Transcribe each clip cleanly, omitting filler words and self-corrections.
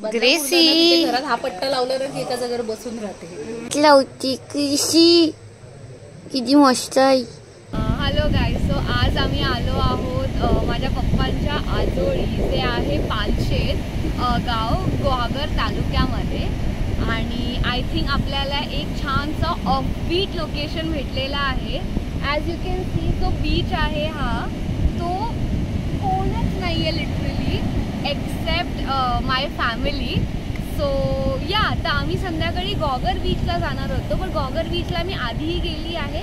Grasserie घरात हा पट्टा लावला ना की एका जागेवर बसून राहते. लावती कृषी किती मस्त आहे. हॅलो गाईज, सो आज आम्ही आलो आहोत माझ्या पप्पांच्या आजोळी, जे आहे पालशेत गाव गुहागर तालुक्यामध्ये. आणि आय थिंक आपल्याला एक छानसं ऑफबीट लोकेशन भेटलेला आहे. ॲज यू कॅन सी जो बीच आहे हा तो कोणच नाही आहे लिटरली एक्सेप्ट माय फॅमिली. सो या आता आम्ही संध्याकाळी गॉगर बीचला जाणार होतो, पण गॉगर बीचला मी आधीही गेली आहे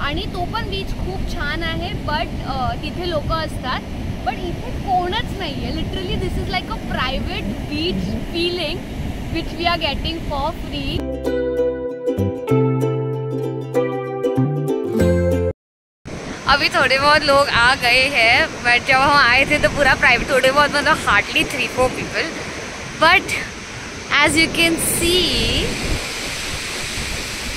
आणि तो पण बीच खूप छान आहे. बट तिथे लोक असतात, पण इथे कोणच नाही आहे literally. This is like a private beach feeling which we are getting for free. अभी थोड़े बहुत लोग आ गए हैं, बट जब हम आए थे तो पूरा प्राइवेट, थोड़े बहुत मतलब hardly 3-4 people. But as you can see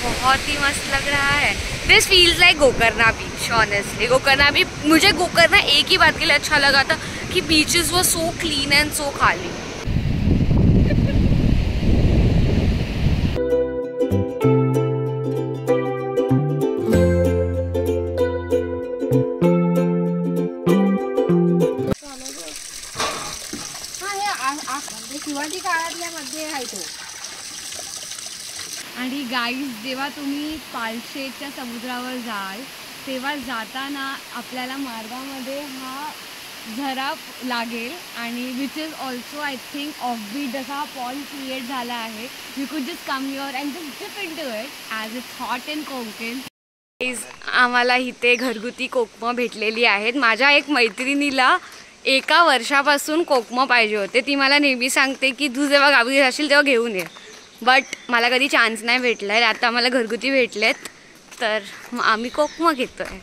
बहुत ही मस्त लग रहा है. This feels like Gokarna beach. Honestly Gokarna beach, मुझे गोकर्णा एक ही बात के लिए अच्छा लगा था कि बीचेस वो सो क्लीन एंड सो खाली. शिवाजी काळातल्या मध्ये आहे तो. आणि गाईज, जेव्हा तुम्ही पालशेतच्या समुद्रावर जाल तेव्हा जाताना आपल्याला मार्गामध्ये हा झरा लागेल आणि which is also I think offbeat. जसा हा पॉल क्रिएट झाला आहे, you could just come here and just dip into it as it's hot in Konkan. आम्हाला इथे घरगुती कोकमं भेटलेली आहेत. माझ्या एक मैत्रिणीला 1 वर्षापासून कोकमं पाहिजे होते. ती मला नेहमी सांगते की तू जेव्हा गावी जाशील तेव्हा घेऊन ये, बट मला कधी चान्स नाही भेटला आहे. आता आम्हाला घरगुती भेटलेत तर आम्ही कोकमं घेतो आहे.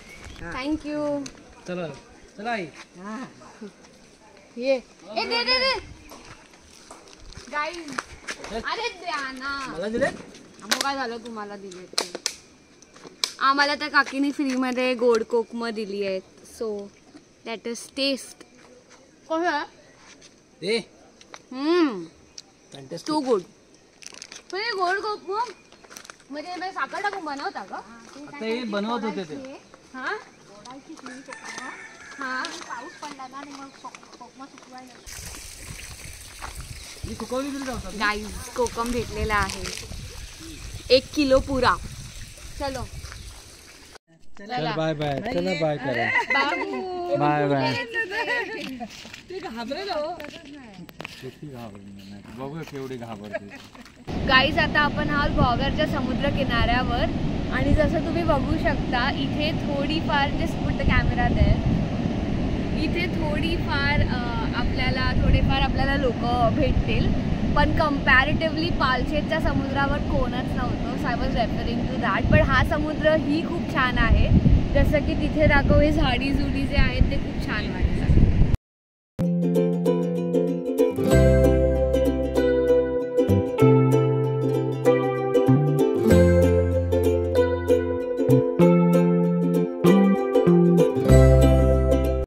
थँक्यू. चला चला आई. ये ए दे दे दे गाईज. अरे द्या ना. मला दिले. मग काय झालं तुम्हाला दिले ते? आम्हाला त्या काकीने फ्रीमध्ये गोड कोकमं दिली आहेत. So that is taste. कसं दे. To good. पण हे गोड कोकमं म्हणजे साखर टाकून बनवता का? आता हे बनवत होते ते. हां हां. पाऊस पडला ना आणि मग कोकमं सुकवायला मी सुकवली तरी जाऊ. गाईज, कोकम भेटलेला आहे 1 किलो पुरा. चलो चल बाय बाय. चला बाय करा. बाबू बाय बाय. ते घाबरेलो. बघू केवढी घाबरते. गाईज, आता आपण आहोत गॉगरच्या समुद्र किनाऱ्यावर आणि जसं तुम्ही बघू शकता इथे थोडीफार just put the camera there. इथे थोडेफार आपल्याला लोक भेटतील, पण कम्पॅरेटिव्हली पालशेतच्या समुद्रावर कोणच नव्हतं. So I was referring to that. पण हा समुद्र ही खूप छान आहे. जसं की तिथे दाखव हे झाडी जुडी जे आहेत ते खूप छान वाटतं.